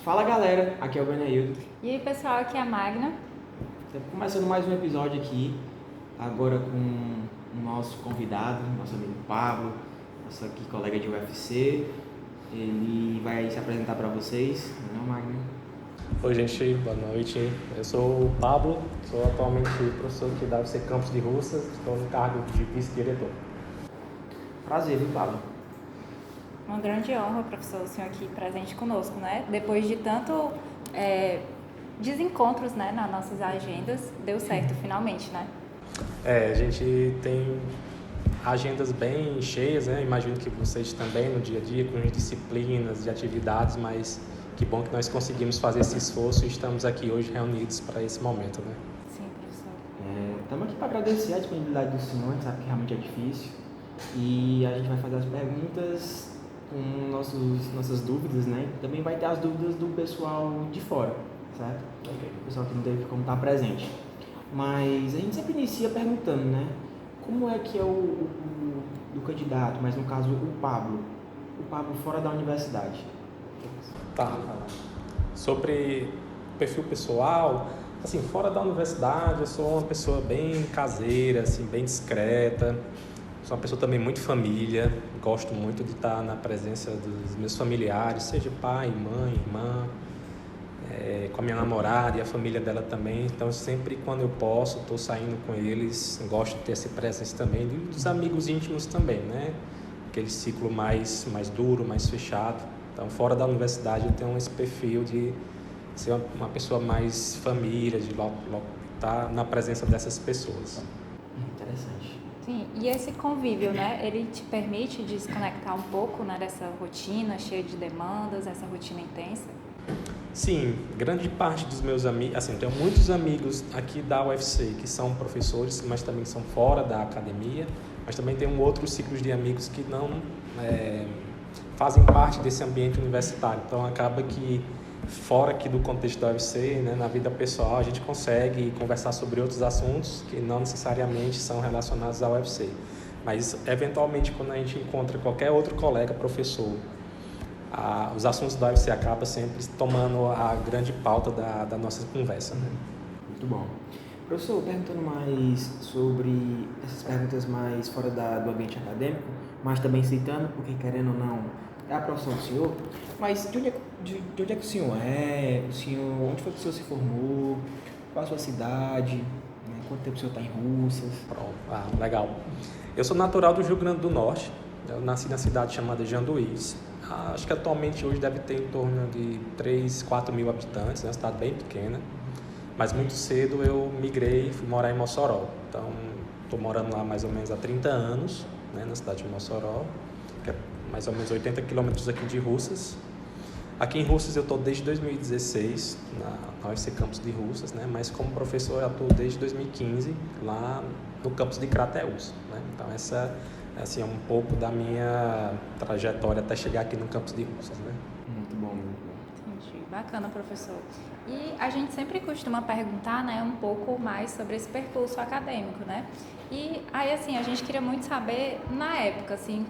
Fala galera, aqui é o Beneildo. E aí pessoal, aqui é a Magna. Começando mais um episódio aqui, agora com o nosso convidado, nosso amigo Pablo, nosso aqui colega de UFC. Ele vai se apresentar para vocês, não é, Magna? Oi gente, boa noite. Eu sou o Pablo, sou atualmente professor aqui da UFC Campos de Russas, estou no cargo de vice-diretor. Prazer, viu, Pablo? Uma grande honra, professor, o senhor aqui presente conosco, né? Depois de tanto desencontros, né, nas nossas agendas, deu certo finalmente, né? A gente tem agendas bem cheias, né? Imagino que vocês também no dia a dia, com disciplinas e atividades, mas que bom que nós conseguimos fazer esse esforço e estamos aqui hoje reunidos para esse momento, né? Sim, professor. Estamos aqui para agradecer a disponibilidade do senhor, a gente sabe que realmente é difícil. E a gente vai fazer as perguntas com nossas dúvidas, né? Também vai ter as dúvidas do pessoal de fora, certo? O pessoal que não teve como estar presente. Mas a gente sempre inicia perguntando, né? Como é que é o do candidato, mas no caso o Pablo fora da universidade? Tá. Sobre perfil pessoal, assim, fora da universidade, eu sou uma pessoa bem caseira, assim, bem discreta. Sou uma pessoa também muito família, gosto muito de estar na presença dos meus familiares, seja pai, mãe, irmã, com a minha namorada e a família dela também. Então, sempre quando eu posso, estou saindo com eles, gosto de ter essa presença também, e dos amigos íntimos também, né? Aquele ciclo mais duro, mais fechado. Então, fora da universidade, eu tenho esse perfil de ser uma pessoa mais família, de estar na presença dessas pessoas. Interessante. Sim, e esse convívio, né, ele te permite desconectar um pouco, né, dessa rotina cheia de demandas, essa rotina intensa? Sim, grande parte dos meus amigos, assim, tenho muitos amigos aqui da UFC que são professores, mas também são fora da academia, mas também tenho outros ciclos de amigos que não fazem parte desse ambiente universitário. Então acaba que fora aqui do contexto da UFC, né, na vida pessoal, a gente consegue conversar sobre outros assuntos que não necessariamente são relacionados ao UFC. Mas, eventualmente, quando a gente encontra qualquer outro colega professor, os assuntos da UFC acabam sempre tomando a grande pauta da nossa conversa. Né? Muito bom. Professor, perguntando mais sobre essas perguntas mais fora do ambiente acadêmico, mas também citando, porque querendo ou não, é a profissão do senhor, mas de onde é que o senhor é? Onde foi que o senhor se formou? Qual a sua cidade? Né? Quanto tempo o senhor está em Russas? Pronto, legal. Eu sou natural do Rio Grande do Norte, eu nasci na cidade chamada Janduís. Acho que atualmente hoje deve ter em torno de 3, 4 mil habitantes, né? Uma cidade bem pequena. Mas muito cedo eu migrei e fui morar em Mossoró. Então, estou morando lá mais ou menos há 30 anos, né? Na cidade de Mossoró, que é mais ou menos 80 quilômetros aqui de Russas. Aqui em Russas eu estou desde 2016, na UFC Campos de Russas, né? Mas como professor eu atuo desde 2015, lá no campus de Crateús, né? Então essa assim, é um pouco da minha trajetória até chegar aqui no campus de Russas, né? Muito bom, muito bom. Entendi. Bacana, professor. E a gente sempre costuma perguntar, né, um pouco mais sobre esse percurso acadêmico, né? E aí, assim, a gente queria muito saber, na época, assim,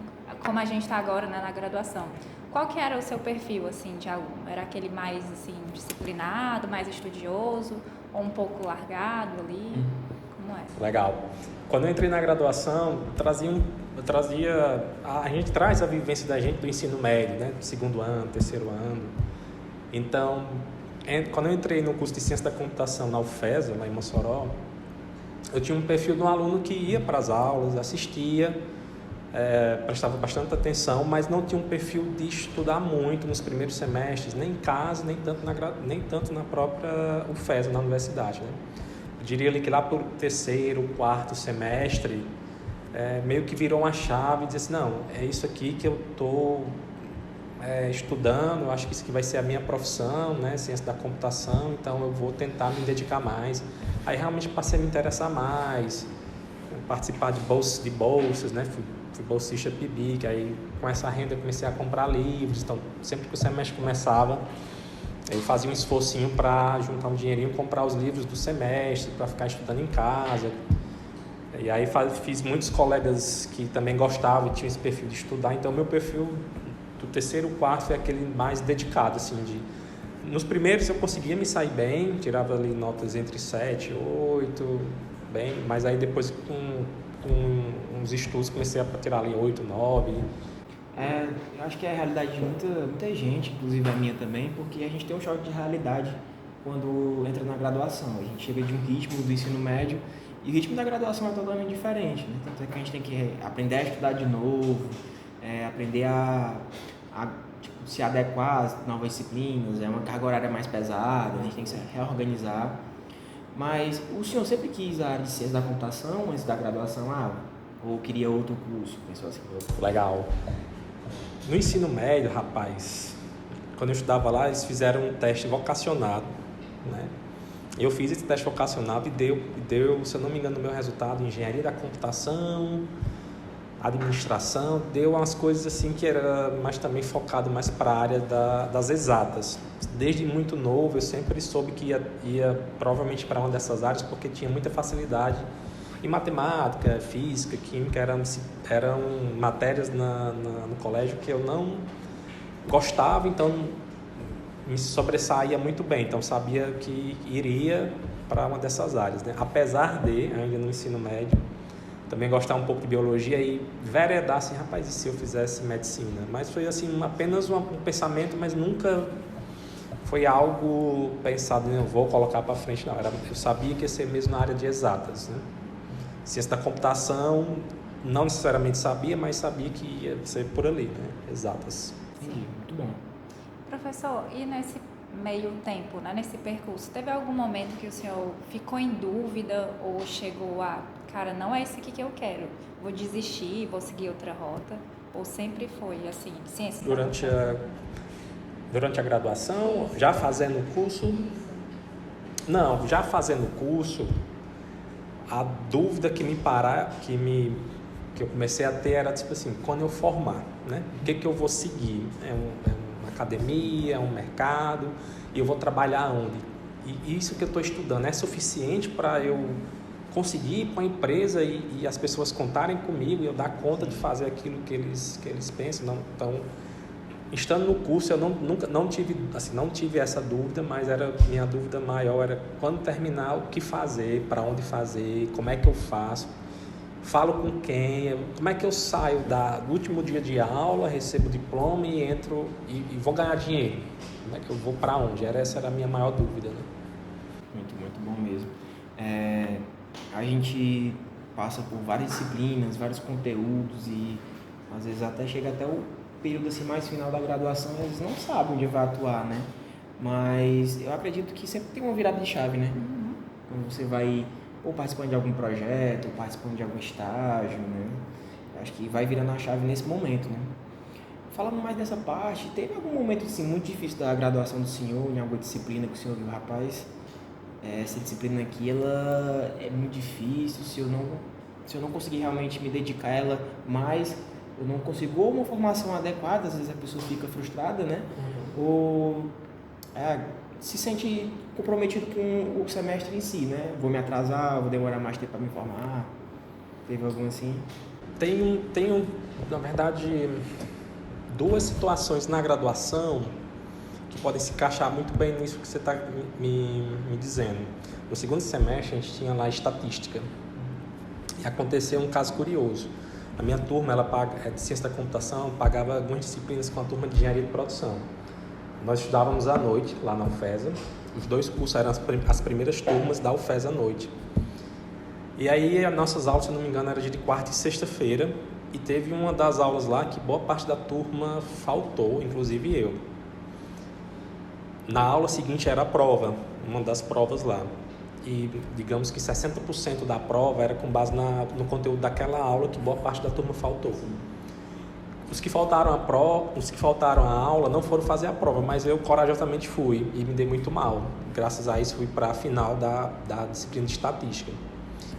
como a gente está agora, né, na graduação, qual que era o seu perfil, assim, de aluno? Era aquele mais, assim, disciplinado, mais estudioso, ou um pouco largado ali? Como é? Legal. Quando eu entrei na graduação, a gente traz a vivência da gente do ensino médio, né? Do segundo ano, terceiro ano. Então, quando eu entrei no curso de Ciência da Computação na UFESA, lá em Mossoró, eu tinha um perfil de um aluno que ia para as aulas, assistia, prestava bastante atenção, mas não tinha um perfil de estudar muito nos primeiros semestres, nem em casa, nem tanto na própria UFESA, na universidade, né? Eu diria ali que lá por terceiro, quarto semestre, meio que virou uma chave e disse assim, não, é isso aqui que eu estou estudando, eu acho que isso aqui vai ser a minha profissão, né, ciência da computação, então eu vou tentar me dedicar mais. Aí realmente passei a me interessar mais, participar de bolsas, né, fui bolsista PIBIC, aí com essa renda eu comecei a comprar livros, então sempre que o semestre começava, eu fazia um esforcinho para juntar um dinheirinho e comprar os livros do semestre, para ficar estudando em casa. E aí fiz muitos colegas que também gostavam e tinham esse perfil de estudar, então meu perfil do terceiro, quarto foi aquele mais dedicado, assim, de Nos primeiros eu conseguia me sair bem, tirava ali notas entre 7 e 8, bem, mas aí depois com uns estudos comecei a tirar ali 8, 9. Eu acho que é a realidade de muita gente, inclusive a minha também, porque a gente tem um choque de realidade quando entra na graduação. A gente chega de um ritmo do ensino médio e o ritmo da graduação é totalmente diferente, né? Tanto é que a gente tem que aprender a estudar de novo, aprender a tipo, se adequar às novas disciplinas, é uma carga horária mais pesada, a gente tem que se reorganizar. Mas o senhor sempre quis a área de ciência da computação antes da graduação, ou queria outro curso? Pensou assim? Legal. No ensino médio, rapaz, quando eu estudava lá, eles fizeram um teste vocacionado, né? Eu fiz esse teste vocacionado e deu, se eu não me engano, no meu resultado, engenharia da computação, administração, deu umas coisas assim que era mais também focado mais para a área das exatas. Desde muito novo, eu sempre soube que ia provavelmente para uma dessas áreas porque tinha muita facilidade em matemática, física, química, eram matérias no colégio que eu não gostava, então me sobressaía muito bem, então sabia que iria para uma dessas áreas, né? Apesar de, ainda no ensino médio, também gostar um pouco de biologia e veredar assim, rapaz, e se eu fizesse medicina? Mas foi assim, apenas um pensamento, mas nunca foi algo pensado, eu vou colocar para frente, não. Eu sabia que ia ser mesmo na área de exatas, né? Ciência da computação, não necessariamente sabia, mas sabia que ia ser por ali, né? Exatas. Entendi, muito bom. Professor, e nesse meio tempo, né, nesse percurso, teve algum momento que o senhor ficou em dúvida ou chegou a, cara, não é isso aqui que eu quero, vou desistir, vou seguir outra rota? Ou sempre foi assim, ciência da computação? Durante a graduação, já fazendo o curso? Não, já fazendo o curso, a dúvida que eu comecei a ter era tipo assim, quando eu formar, né? O que eu vou seguir? É uma academia, é um mercado, e eu vou trabalhar onde? E isso que eu estou estudando é suficiente para eu conseguir ir para a empresa e as pessoas contarem comigo e eu dar conta de fazer aquilo que eles pensam? Não, então, estando no curso, eu não tive essa dúvida, mas minha dúvida maior era quando terminar, o que fazer, para onde fazer, como é que eu faço, falo com quem, como é que eu saio do último dia de aula, recebo o diploma e entro e vou ganhar dinheiro, como é que eu vou para onde? Essa era a minha maior dúvida, né? Muito, muito bom mesmo. A gente passa por várias disciplinas, vários conteúdos e às vezes até chega até o período assim mais final da graduação, eles não sabem onde vai atuar, né? Mas eu acredito que sempre tem uma virada de chave, né? Quando você vai ou participando de algum projeto, ou participando de algum estágio, né? Acho que vai virando a chave nesse momento, né? Falando mais dessa parte, teve algum momento assim, muito difícil da graduação do senhor, em alguma disciplina que o senhor viu, rapaz, essa disciplina aqui, ela é muito difícil, se eu não conseguir realmente me dedicar a ela mais, eu não consigo, ou uma formação adequada, às vezes a pessoa fica frustrada, né? Ou se sente comprometido com o semestre em si, né? Vou me atrasar, vou demorar mais tempo para me formar. Teve algum assim? Tenho, na verdade, duas situações na graduação que podem se encaixar muito bem nisso que você está me dizendo. No segundo semestre, a gente tinha lá estatística. E aconteceu um caso curioso. A minha turma, ela de ciência da computação, pagava algumas disciplinas com a turma de engenharia de produção. Nós estudávamos à noite, lá na UFESA. Os dois cursos eram as primeiras turmas da UFESA à noite. E aí, as nossas aulas, se eu não me engano, eram de quarta e sexta-feira. E teve uma das aulas lá que boa parte da turma faltou, inclusive eu. Na aula seguinte era a prova, uma das provas lá. E digamos que 60% da prova era com base no conteúdo daquela aula que boa parte da turma faltou. Os que faltaram a aula não foram fazer a prova, mas eu corajosamente fui e me dei muito mal. Graças a isso fui para a final da disciplina de estatística.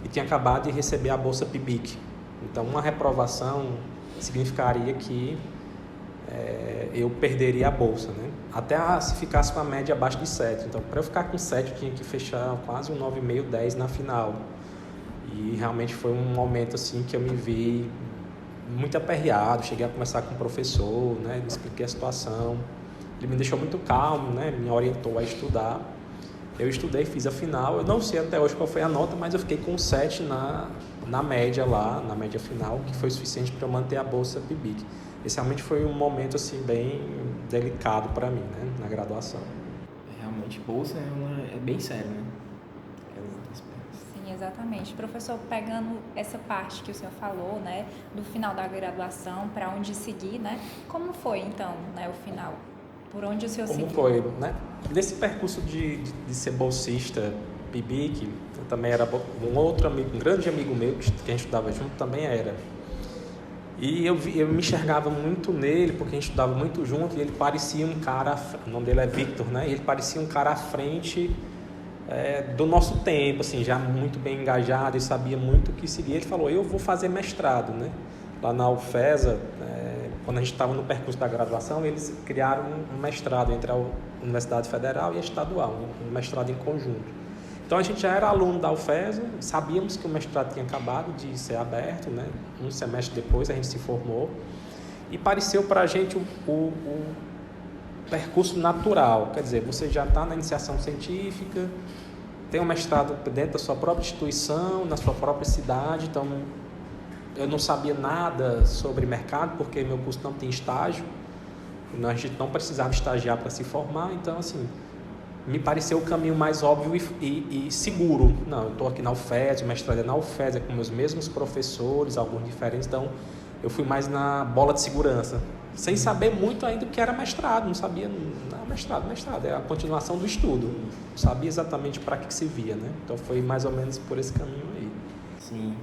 E tinha acabado de receber a bolsa PIBIC. Então uma reprovação significaria que eu perderia a bolsa, né? Até se ficasse com a média abaixo de 7. Então, para eu ficar com 7, eu tinha que fechar quase um 9,5, 10 na final. E realmente foi um momento assim que eu me vi muito aperreado. Cheguei a conversar com o professor, né? Expliquei a situação. ele me deixou muito calmo, né? Me orientou a estudar. Eu estudei, fiz a final. Eu não sei até hoje qual foi a nota, mas eu fiquei com 7 na média lá, na média final, que foi suficiente para eu manter a bolsa PIBIC. Esse realmente foi um momento assim bem delicado para mim, né? Na graduação. Realmente, bolsa é bem sério, né? Sim, exatamente. Professor, pegando essa parte que o senhor falou, né, do final da graduação, para onde seguir, né? Como foi, então, né, o final? Por onde o senhor seguiu? Como foi, né? Nesse percurso de ser bolsista PIBIC, eu também era um outro amigo, um grande amigo meu, que a gente estudava junto, também era. E eu me enxergava muito nele, porque a gente estudava muito junto, e ele parecia um cara, o nome dele é Victor, né? E ele parecia um cara à frente do nosso tempo, assim, já muito bem engajado e sabia muito o que seguia. Ele falou, eu vou fazer mestrado, né? Lá na UFESA, quando a gente estava no percurso da graduação, eles criaram um mestrado entre a Universidade Federal e a Estadual, um mestrado em conjunto. Então a gente já era aluno da UFESA, sabíamos que o mestrado tinha acabado de ser aberto, né? Um semestre depois a gente se formou, e pareceu para a gente o percurso natural, quer dizer, você já está na iniciação científica, tem um mestrado dentro da sua própria instituição, na sua própria cidade. Então eu não sabia nada sobre mercado, porque meu curso não tem estágio, a gente não precisava estagiar para se formar, então assim, me pareceu o caminho mais óbvio e seguro. Não, eu estou aqui na UFES, o mestrado é na UFES, com meus mesmos professores, alguns diferentes, então eu fui mais na bola de segurança, sem saber muito ainda o que era mestrado, não sabia, não, mestrado, é a continuação do estudo, não sabia exatamente para que se via, né? Então foi mais ou menos por esse caminho aí. Sim,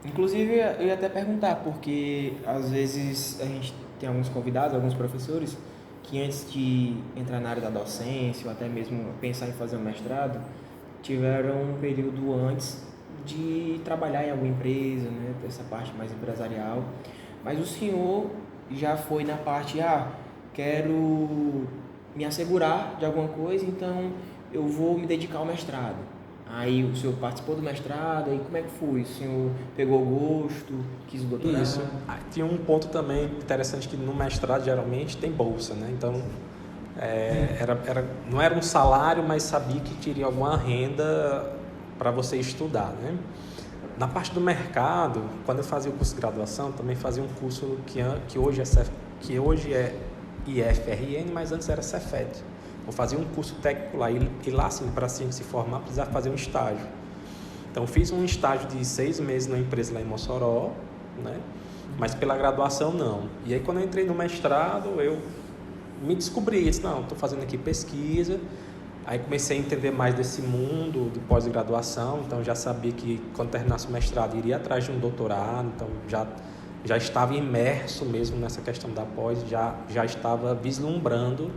inclusive eu ia até perguntar, porque às vezes a gente tem alguns convidados, alguns professores, que antes de entrar na área da docência ou até mesmo pensar em fazer um mestrado, tiveram um período antes de trabalhar em alguma empresa, né, essa parte mais empresarial. Mas o senhor já foi na parte, quero me assegurar de alguma coisa, então eu vou me dedicar ao mestrado. Aí o senhor participou do mestrado, aí como é que foi? O senhor pegou o gosto, quis o doutorado? Isso. Tinha um ponto também interessante, que no mestrado geralmente tem bolsa, né? Então não era um salário, mas sabia que teria alguma renda para você estudar, né? Na parte do mercado, quando eu fazia o curso de graduação, também fazia um curso que hoje é IFRN, mas antes era Cefet. Eu fazia um curso técnico lá, e lá, assim, para se formar, precisava fazer um estágio. Então, fiz um estágio de 6 meses numa empresa lá em Mossoró, né? Mas pela graduação, não. E aí, quando eu entrei no mestrado, eu me descobri, disse, não, estou fazendo aqui pesquisa. Aí comecei a entender mais desse mundo de pós-graduação, então já sabia que quando terminasse o mestrado iria atrás de um doutorado, então já estava imerso mesmo nessa questão da pós, já estava vislumbrando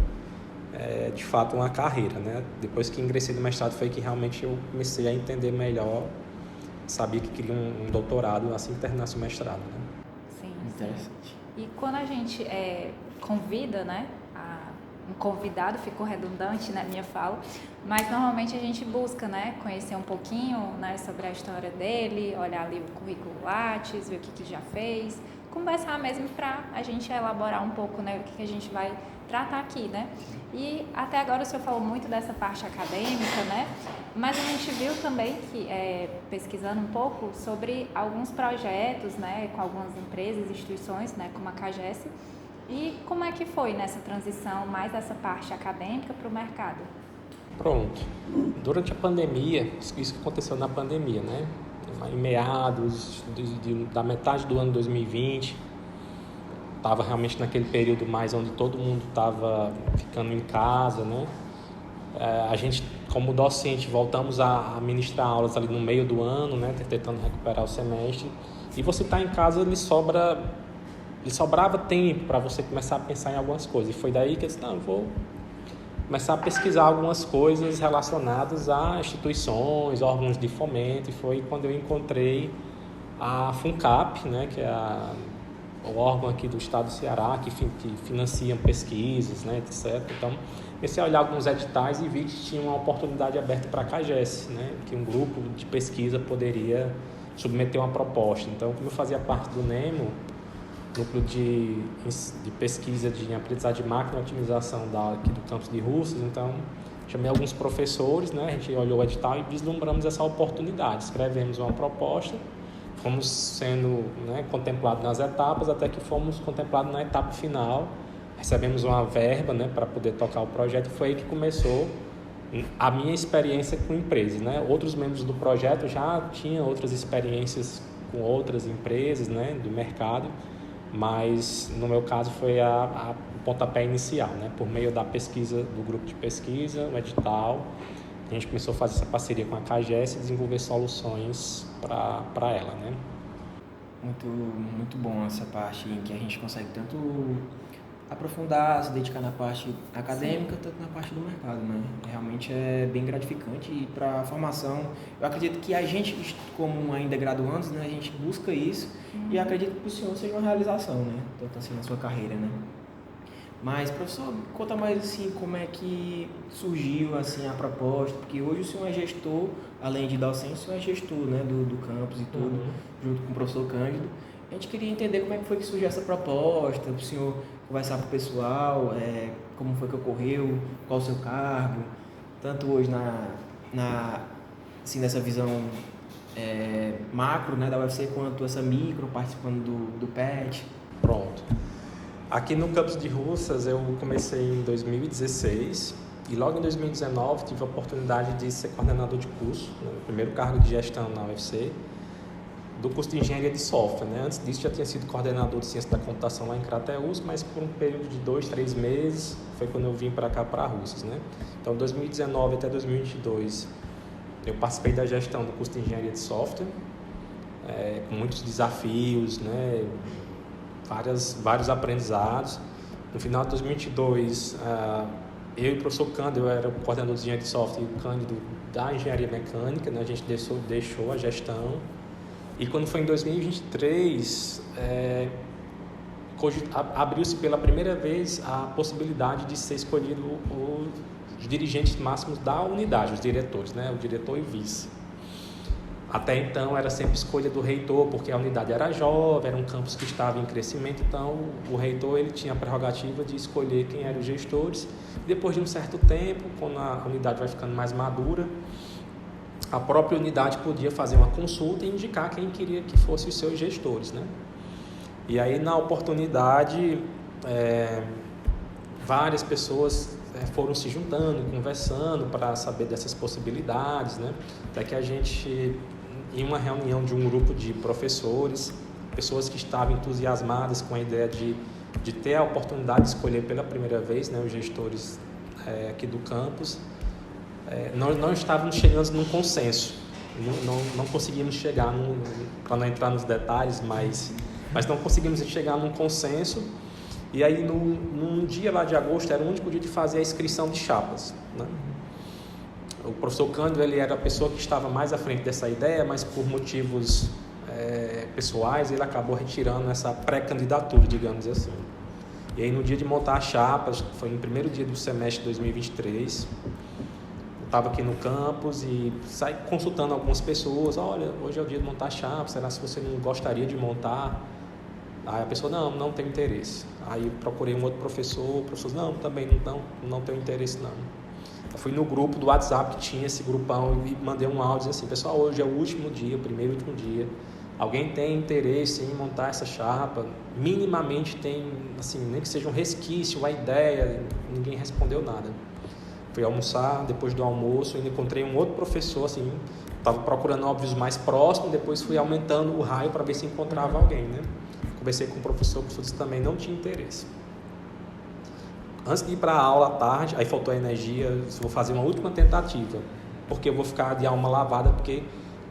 de fato uma carreira, né? Depois que ingressei no mestrado foi que realmente eu comecei a entender melhor, sabia que queria um doutorado assim que terminasse o mestrado, né? Sim, interessante. E quando a gente convida, né, um convidado, ficou redundante na minha fala, mas normalmente a gente busca, né, conhecer um pouquinho, né, sobre a história dele, olhar ali o currículo Lattes, ver o que já fez, conversar mesmo para a gente elaborar um pouco, né, o que a gente vai tratar aqui, né? E até agora o senhor falou muito dessa parte acadêmica, né? Mas a gente viu também que, pesquisando um pouco sobre alguns projetos, né, com algumas empresas, instituições, né, como a CAGES, e como é que foi nessa transição, mais dessa parte acadêmica para o mercado? Pronto. Durante a pandemia, isso que aconteceu na pandemia, né? Em meados da metade do ano 2020, estava realmente naquele período mais onde todo mundo estava ficando em casa, né? A gente, como docente, voltamos a ministrar aulas ali no meio do ano, né? Tentando recuperar o semestre. E você está em casa, lhe sobrava tempo para você começar a pensar em algumas coisas. E foi daí que eu disse, não, eu vou começar a pesquisar algumas coisas relacionadas a instituições, órgãos de fomento. E foi quando eu encontrei a FUNCAP, né? Que é o órgão aqui do estado do Ceará, que financia pesquisas, né, etc. Então, comecei a olhar alguns editais e vi que tinha uma oportunidade aberta para a CAGES, né, que um grupo de pesquisa poderia submeter uma proposta. Então, como eu fazia parte do NEMO, núcleo de pesquisa de aprendizagem de máquina e otimização aqui do campus de Russas. Então, chamei alguns professores, né? A gente olhou o edital e vislumbramos essa oportunidade. Escrevemos uma proposta, fomos sendo, né, contemplados nas etapas, até que fomos contemplados na etapa final. Recebemos uma verba, né, para poder tocar o projeto, e foi aí que começou a minha experiência com empresas, né? Outros membros do projeto já tinham outras experiências com outras empresas, né, do mercado, mas no meu caso foi o pontapé inicial, né? Por meio da pesquisa, do grupo de pesquisa, o edital, a gente começou a fazer essa parceria com a CAGES e desenvolver soluções para ela, né? Muito bom essa parte em que a gente consegue tanto aprofundar, se dedicar na parte acadêmica, tanto na parte do mercado, né? Realmente é bem gratificante, e para a formação, eu acredito que a gente, como ainda graduandos, né, a gente busca isso, e acredito que para o senhor seja uma realização, né? Tanto assim na sua carreira, né? Mas, professor, conta mais assim como é que surgiu assim a proposta, porque hoje o senhor é gestor, além de docente, o senhor é gestor, né, do campus e tudo, junto com o professor Cândido. A gente queria entender como é que foi que surgiu essa proposta, o senhor conversar com o pessoal, como foi que ocorreu, qual o seu cargo, tanto hoje assim, nessa visão macro, né, da UFC, quanto essa micro, participando do PET. Pronto. Aqui no campus de Russas eu comecei em 2016 e logo em 2019 tive a oportunidade de ser coordenador de curso, né, o primeiro cargo de gestão na UFC, do curso de Engenharia de Software, né? Antes disso já tinha sido coordenador de Ciência da Computação lá em Crateús, mas por um período de 2-3 meses foi quando eu vim para cá, para Russas, né? Então, de 2019 até 2022, eu participei da gestão do curso de Engenharia de Software, com muitos desafios, né? Vários aprendizados. No final de 2022, eu e o professor Cândido, eu era o coordenador de Engenharia de Software, e o Cândido da Engenharia Mecânica, né? A gente deixou a gestão. E quando foi em 2023, abriu-se pela primeira vez a possibilidade de ser escolhido os dirigentes máximos da unidade, os diretores, né? O diretor e o vice. Até então era sempre escolha do reitor, porque a unidade era jovem, era um campus que estava em crescimento, então o reitor ele tinha a prerrogativa de escolher quem eram os gestores. Depois de um certo tempo, quando a unidade vai ficando mais madura, a própria unidade podia fazer uma consulta e indicar quem queria que fossem os seus gestores, né? E aí, na oportunidade, várias pessoas foram se juntando, conversando para saber dessas possibilidades, né? Até que a gente, em uma reunião de um grupo de professores, pessoas que estavam entusiasmadas com a ideia de ter a oportunidade de escolher pela primeira vez, né, os gestores aqui do campus, nós não estávamos chegando num consenso, não conseguimos chegar, para não entrar nos detalhes, mas não conseguimos chegar num consenso. E aí, num dia lá de agosto, era o único dia de fazer a inscrição de chapas, né? O professor Cândido, ele era a pessoa que estava mais à frente dessa ideia, mas por motivos pessoais, ele acabou retirando essa pré-candidatura, digamos assim. E aí, no dia de montar as chapas, foi no primeiro dia do semestre de 2023, estava aqui no campus e saí consultando algumas pessoas. Olha, hoje é o dia de montar a chapa, será se você não gostaria de montar? Aí a pessoa, não tenho interesse. Aí procurei um outro professor, o professor, também não tenho interesse não. Eu fui no grupo do WhatsApp que tinha esse grupão e mandei um áudio assim, pessoal, hoje é o último dia, o primeiro e último dia. Alguém tem interesse em montar essa chapa? Minimamente tem, assim, nem que seja um resquício, uma ideia. Ninguém respondeu nada. Fui almoçar, depois do almoço, ainda encontrei um outro professor, assim, estava procurando óbvios mais próximos, depois fui aumentando o raio para ver se encontrava alguém, né? Conversei com o professor disse que também não tinha interesse. Antes de ir para a aula à tarde, aí faltou a energia, vou fazer uma última tentativa, porque eu vou ficar de alma lavada, porque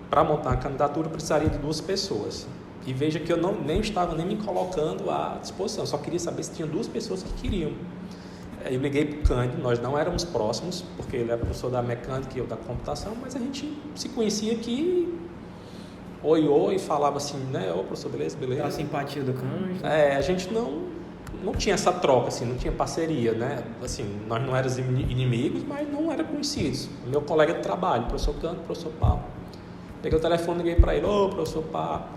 para montar a candidatura eu precisaria de 2 pessoas. E veja que eu nem estava nem me colocando à disposição, só queria saber se tinha 2 pessoas que queriam. Eu liguei para o Cândido, nós não éramos próximos, porque ele é professor da mecânica e eu da computação, mas a gente se conhecia aqui, oi, falava assim, né? Ô, professor, beleza? A simpatia do Cândido. A gente não tinha essa troca, assim, não tinha parceria, né? Assim, nós não éramos inimigos, mas não eram conhecidos. Meu colega de trabalho, professor Cândido, professor Paulo. Peguei o telefone e liguei para ele: ô, professor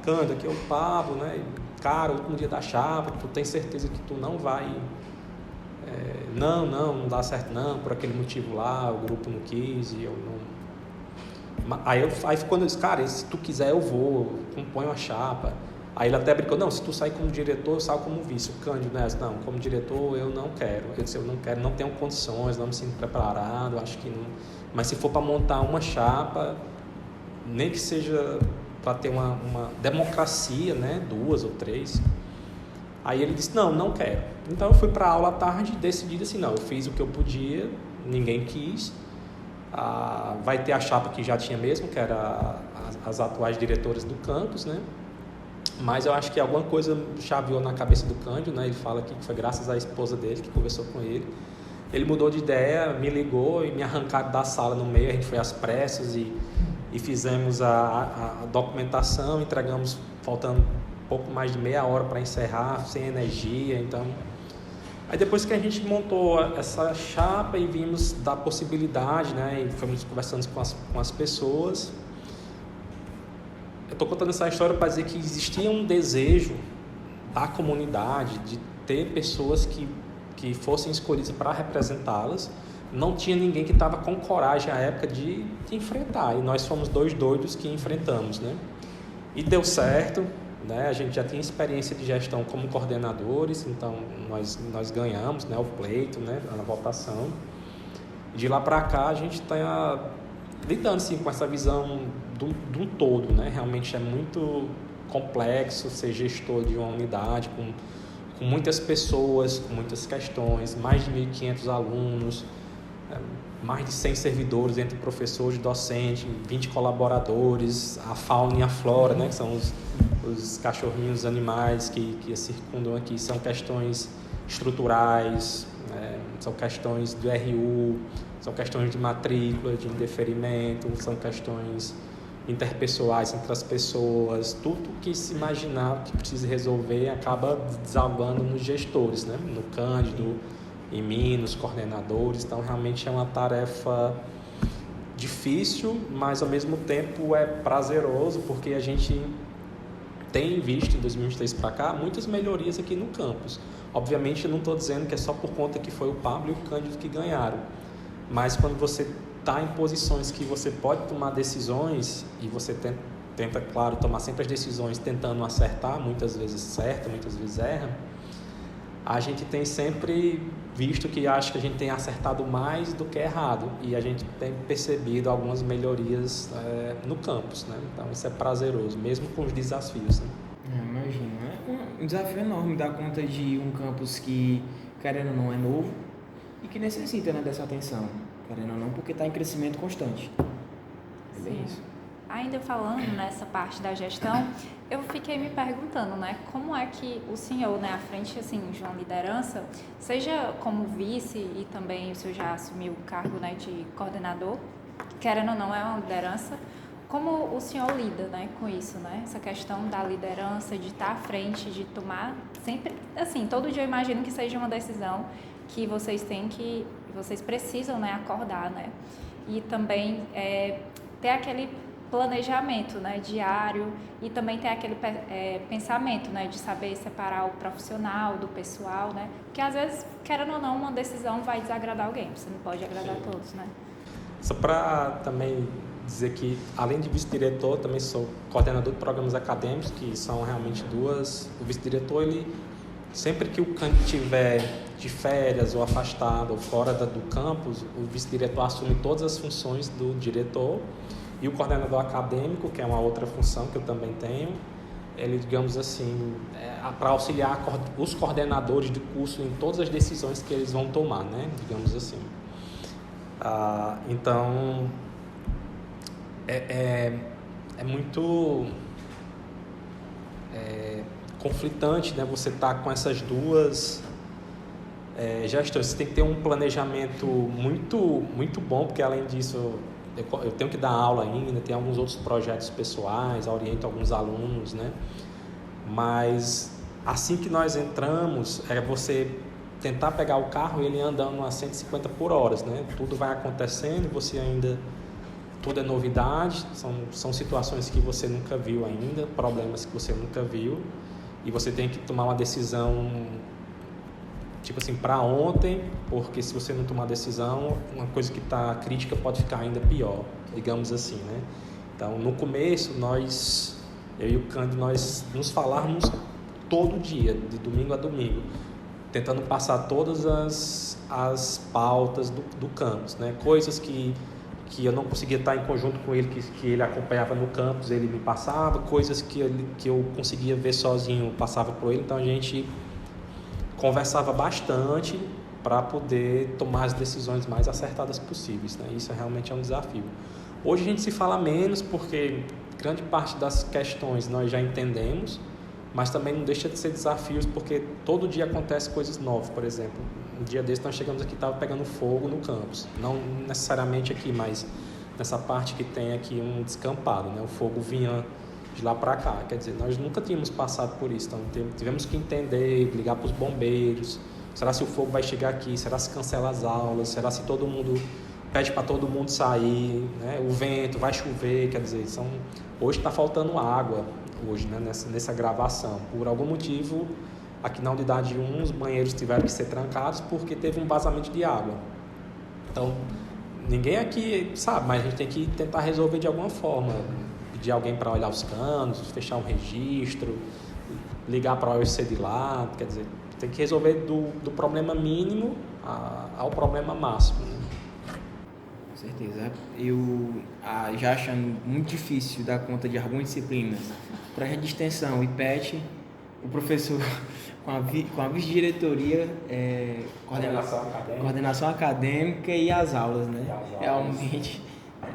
Cândido, aqui é o Pablo, né? Cara, o último dia da chapa, tu tem certeza que tu não vai... Não dá certo não, por aquele motivo lá, o grupo não quis e eu não... Aí quando eu disse: cara, se tu quiser eu vou, componho a chapa. Aí ele até brincou: não, se tu sair como diretor, eu saio como vice. O Cândido, né? Não, como diretor eu não quero. Eu disse: eu não quero, não tenho condições, não me sinto preparado, acho que não... Mas se for para montar uma chapa, nem que seja para ter uma democracia, né? 2 ou 3. Aí ele disse: não quero. Então eu fui para a aula à tarde, decidido assim: não, eu fiz o que eu podia, ninguém quis. Vai ter a chapa que já tinha mesmo, que era as atuais diretoras do campus, né? Mas eu acho que alguma coisa chaveou na cabeça do Cândido, né? Ele fala que foi graças à esposa dele que conversou com ele. Ele mudou de ideia, me ligou e me arrancaram da sala no meio. A gente foi às pressas e fizemos a documentação, entregamos faltando pouco mais de meia hora para encerrar, sem energia. Então, aí depois que a gente montou essa chapa e vimos da possibilidade, né? E fomos conversando com as pessoas. Eu estou contando essa história para dizer que existia um desejo da comunidade de ter pessoas que fossem escolhidas para representá-las. Não tinha ninguém que estava com coragem à época de enfrentar. E nós fomos 2 doidos que enfrentamos, né? E deu certo, né? A gente já tinha experiência de gestão como coordenadores, então nós ganhamos, né, o pleito, né, na votação. De lá para cá a gente está lidando assim, com essa visão do todo, né? Realmente é muito complexo ser gestor de uma unidade com muitas pessoas, com muitas questões, mais de 1.500 alunos, mais de 100 servidores entre professores e docentes, 20 colaboradores, a fauna e a flora, né? Que são os cachorrinhos, animais que circundam aqui, são questões estruturais, são questões do RU, são questões de matrícula, de indeferimento, são questões interpessoais entre as pessoas, tudo que se imaginar que precisa resolver acaba desabando nos gestores, né? No Cândido, em mim, nos coordenadores. Então realmente é uma tarefa difícil, mas ao mesmo tempo é prazeroso, porque a gente tem visto em 2023 para cá muitas melhorias aqui no campus. Obviamente eu não estou dizendo que é só por conta que foi o Pablo e o Cândido que ganharam, mas quando você está em posições que você pode tomar decisões e você tenta, claro, tomar sempre as decisões tentando acertar, muitas vezes certa, muitas vezes erra, a gente tem sempre visto que acho que a gente tem acertado mais do que errado, e a gente tem percebido algumas melhorias no campus, né? Então isso é prazeroso, mesmo com os desafios, né? Imagino, é um desafio enorme dar conta de um campus que, querendo ou não, é novo e que necessita, né, dessa atenção, querendo ou não, porque está em crescimento constante. É bem isso. Ainda falando nessa parte da gestão, eu fiquei me perguntando, né, como é que o senhor, né, à frente, assim, de uma liderança, seja como vice e também o senhor já assumiu o cargo, né, de coordenador, querendo ou não, é uma liderança, como o senhor lida, né, com isso, né, essa questão da liderança, de estar à frente, de tomar sempre, assim, todo dia eu imagino que seja uma decisão que vocês precisam, né, acordar, né, e também ter aquele planejamento, né, diário, e também ter aquele pensamento, né, de saber separar o profissional do pessoal, né, porque às vezes, querendo ou não, uma decisão vai desagradar alguém, você não pode agradar todos, né. Só para também dizer que, além de vice-diretor, também sou coordenador de programas acadêmicos, que são realmente 2. O vice-diretor, ele, sempre que o Cândido estiver de férias ou afastado ou fora do campus, o vice-diretor assume todas as funções do diretor. E o coordenador acadêmico, que é uma outra função que eu também tenho, ele, digamos assim, para auxiliar os coordenadores do curso em todas as decisões que eles vão tomar, né? Digamos assim. Então, é muito conflitante, né? Você tá com essas 2 gestões. Você tem que ter um planejamento muito, muito bom, porque além disso eu tenho que dar aula ainda, tem alguns outros projetos pessoais, oriento alguns alunos, né? Mas assim que nós entramos, você tentar pegar o carro e ele andando a 150 por hora, né? Tudo vai acontecendo, você ainda tudo é novidade, são situações que você nunca viu ainda, problemas que você nunca viu, e você tem que tomar uma decisão, tipo assim, para ontem, porque se você não tomar decisão, uma coisa que está crítica pode ficar ainda pior, digamos assim, né? Então, no começo, eu e o Cândido, nós nos falarmos todo dia, de domingo a domingo, tentando passar todas as pautas do campus, né? Coisas que eu não conseguia estar em conjunto com ele, que ele acompanhava no campus, ele me passava, coisas que eu conseguia ver sozinho, passava por ele. Então a gente conversava bastante para poder tomar as decisões mais acertadas possíveis, né? Isso realmente é um desafio. Hoje a gente se fala menos porque grande parte das questões nós já entendemos, mas também não deixa de ser desafios porque todo dia acontece coisas novas. Por exemplo, um dia desse nós chegamos aqui e estava pegando fogo no campus, não necessariamente aqui, mas nessa parte que tem aqui um descampado, né? O fogo vinha de lá para cá, quer dizer, nós nunca tínhamos passado por isso, então tivemos que entender, ligar para os bombeiros, será se o fogo vai chegar aqui, será se cancela as aulas, será se todo mundo pede para todo mundo sair, né? O vento, vai chover, quer dizer, hoje está faltando água, hoje, né? nessa gravação, por algum motivo, aqui na unidade 1, os banheiros tiveram que ser trancados porque teve um vazamento de água. Então, ninguém aqui sabe, mas a gente tem que tentar resolver de alguma forma, pedir alguém para olhar os canos, fechar um registro, ligar para a OEC de lá, quer dizer, tem que resolver do problema mínimo ao problema máximo, né? Com certeza. Eu já achando muito difícil dar conta de algumas disciplinas, projeto de extensão e PET, o professor com a vice-diretoria, coordenação acadêmica e as aulas, né? Realmente.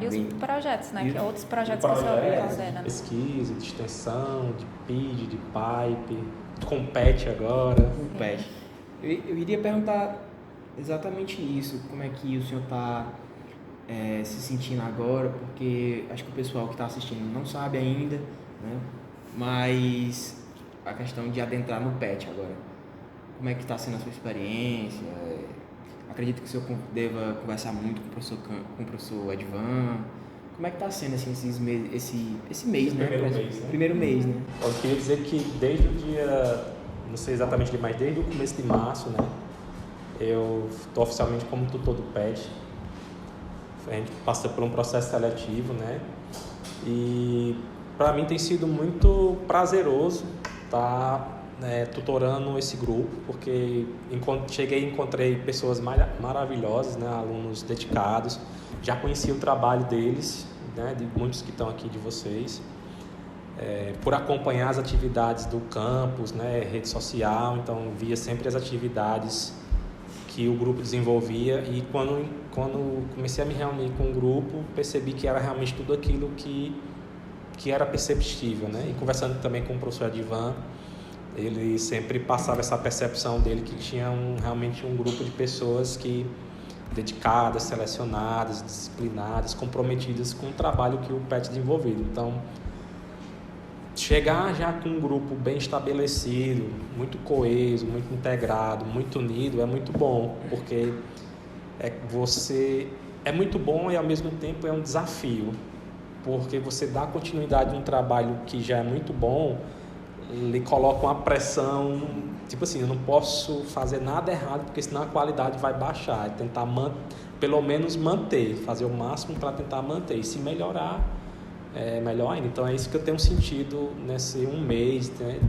E os projetos, né? Que outros projetos que o senhor coordena, né? Pesquisa, de extensão, de PID, de PIPE, com PET agora. Com PET. Eu iria perguntar exatamente isso, como é que o senhor está se sentindo agora, porque acho que o pessoal que está assistindo não sabe ainda, né? Mas a questão de adentrar no PET agora, como é que está sendo a sua experiência? Acredito que o senhor deva conversar muito com o professor Edvan. Como é que está sendo assim, esse mês, né? Primeiro mês, né? Eu queria dizer que desde o dia, não sei exatamente, mas desde o começo de março, né? Eu estou oficialmente como tutor do PET. A gente passa por um processo seletivo, né? E para mim tem sido muito prazeroso estar tutorando esse grupo, porque cheguei e encontrei pessoas maravilhosas, né? Alunos dedicados, já conheci o trabalho deles, né? De muitos que estão aqui de vocês, por acompanhar as atividades do campus, né? Rede social, então via sempre as atividades que o grupo desenvolvia, e quando comecei a me reunir com o grupo, percebi que era realmente tudo aquilo que era perceptível, né? E conversando também com o professor Edvan, ele sempre passava essa percepção dele que tinha realmente um grupo de pessoas dedicadas, selecionadas, disciplinadas, comprometidas com o trabalho que o PET desenvolveu. Então, chegar já com um grupo bem estabelecido, muito coeso, muito integrado, muito unido, é muito bom, porque é muito bom e ao mesmo tempo é um desafio, porque você dá continuidade a um trabalho que já é muito bom, lhe coloca uma pressão, tipo assim, eu não posso fazer nada errado, porque senão a qualidade vai baixar, tentar pelo menos manter, fazer o máximo para tentar manter, e se melhorar, melhor ainda. Então é isso que eu tenho sentido nesse um mês, né,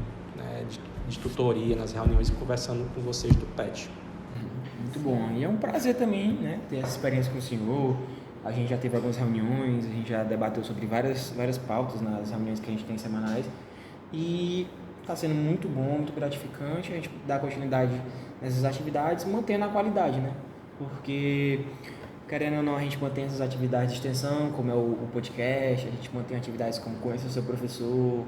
de tutoria, nas reuniões, conversando com vocês do PET. Muito bom, e é um prazer também, né, ter essa experiência com o senhor. A gente já teve algumas reuniões, a gente já debateu sobre várias pautas nas reuniões que a gente tem semanais, e está sendo muito bom, muito gratificante a gente dar continuidade nessas atividades, mantendo a qualidade, né? Porque, querendo ou não, a gente mantém essas atividades de extensão, como é o podcast, a gente mantém atividades como Conheça o Seu Professor,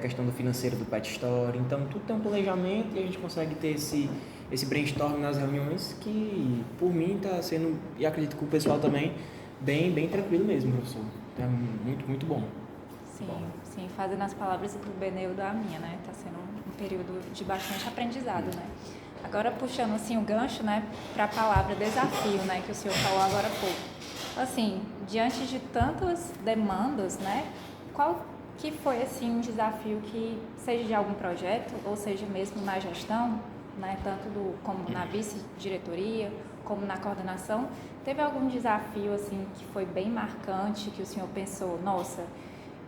questão do financeiro do Pet Story, então tudo tem um planejamento e a gente consegue ter esse brainstorm nas reuniões que, por mim, está sendo, e acredito que o pessoal também, bem tranquilo mesmo, professor. É muito, muito bom. Sim, fazendo as palavras do Beneu da minha, né? Está sendo um período de bastante aprendizado, né? Agora, puxando assim o gancho, né, para a palavra desafio, né, que o senhor falou agora há pouco. assim, diante de tantas demandas, né, qual que foi, assim, um desafio que, seja de algum projeto, ou seja mesmo na gestão, né, tanto como na vice-diretoria, como na coordenação, teve algum desafio, assim, que foi bem marcante, que o senhor pensou, nossa,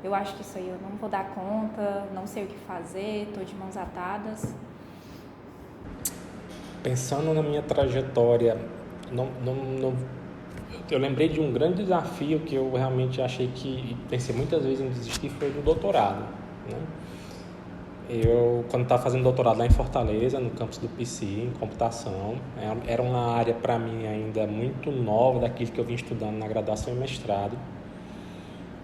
eu acho que isso aí eu não vou dar conta, não sei o que fazer, estou de mãos atadas? Pensando na minha trajetória, eu lembrei de um grande desafio que eu realmente achei que pensei muitas vezes em desistir, foi do doutorado, né? Eu, quando estava fazendo doutorado lá em Fortaleza, no campus do PC, em computação, era uma área para mim ainda muito nova daquilo que eu vim estudando na graduação e mestrado.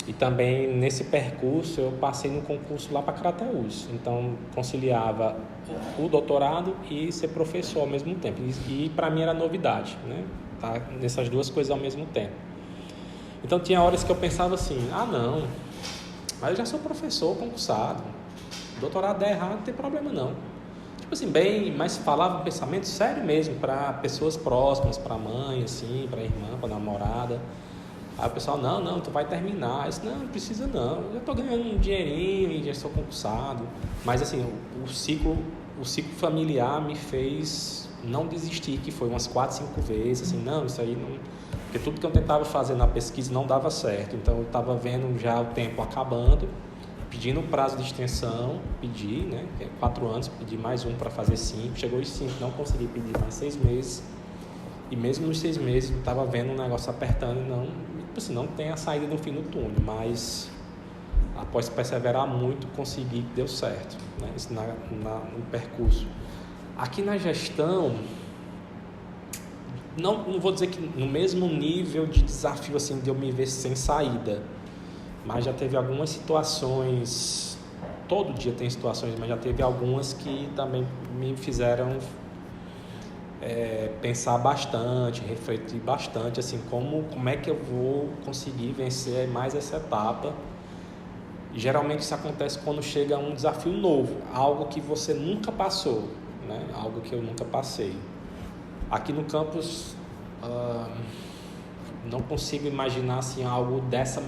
E também nesse percurso eu passei no concurso lá para Crateús, então conciliava o doutorado e ser professor ao mesmo tempo. E para mim era novidade, né? Tá nessas duas coisas ao mesmo tempo. Então tinha horas que eu pensava assim, não, mas eu já sou professor concursado, doutorado der errado não tem problema não. Tipo assim, mas falava um pensamento sério mesmo para pessoas próximas, para mãe, assim, para irmã, para namorada. Aí o pessoal, não, tu vai terminar. Eu disse, não precisa não, eu já estou ganhando um dinheirinho e já sou concursado. Mas assim, o ciclo familiar me fez não desistir, que foi umas 4, 5 vezes, assim, não, isso aí não... Porque tudo que eu tentava fazer na pesquisa não dava certo, então eu estava vendo já o tempo acabando, pedindo prazo de extensão, pedi, né, 4 anos, pedi mais um para fazer 5, chegou os 5, não consegui pedir mais 6 meses, e mesmo nos 6 meses eu estava vendo um negócio apertando e não, assim, não tem a saída no fim do túnel, mas após perseverar muito, consegui que deu certo, né, isso no percurso. Aqui na gestão, não vou dizer que no mesmo nível de desafio assim, de eu me ver sem saída, mas já teve algumas situações, todo dia tem situações, mas já teve algumas que também me fizeram pensar bastante, refletir bastante, assim, como é que eu vou conseguir vencer mais essa etapa. E geralmente isso acontece quando chega um desafio novo, algo que você nunca passou, né? Algo que eu nunca passei. Aqui no campus, não consigo imaginar assim, algo dessa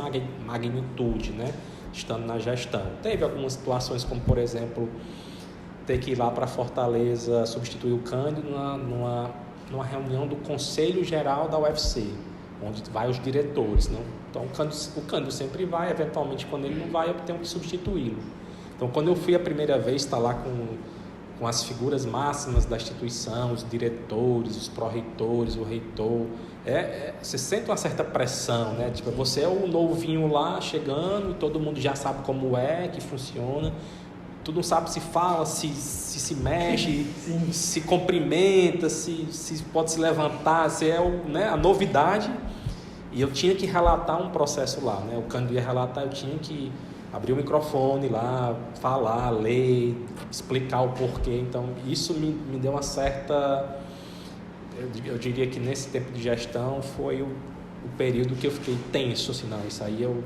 magnitude, né? Estando na gestão. Teve algumas situações, como por exemplo, ter que ir lá para Fortaleza substituir o Cândido numa reunião do Conselho Geral da UFC, onde vai os diretores, não? Então o Cândido sempre vai, eventualmente quando ele não vai eu tenho que substituí-lo. Então quando eu fui a primeira vez estar lá com as figuras máximas da instituição, os diretores, os pró-reitores, o reitor, você sente uma certa pressão, né? Tipo, você é o novinho lá chegando e todo mundo já sabe como que funciona. Tu não sabe se fala, se mexe, se cumprimenta, se pode se levantar, se né, a novidade. E eu tinha que relatar um processo lá, né? O Cândido ia relatar, eu tinha que abrir o microfone lá, falar, ler, explicar o porquê. Então, isso me deu uma certa... Eu diria que nesse tempo de gestão foi o período que eu fiquei tenso, assim, não, isso aí eu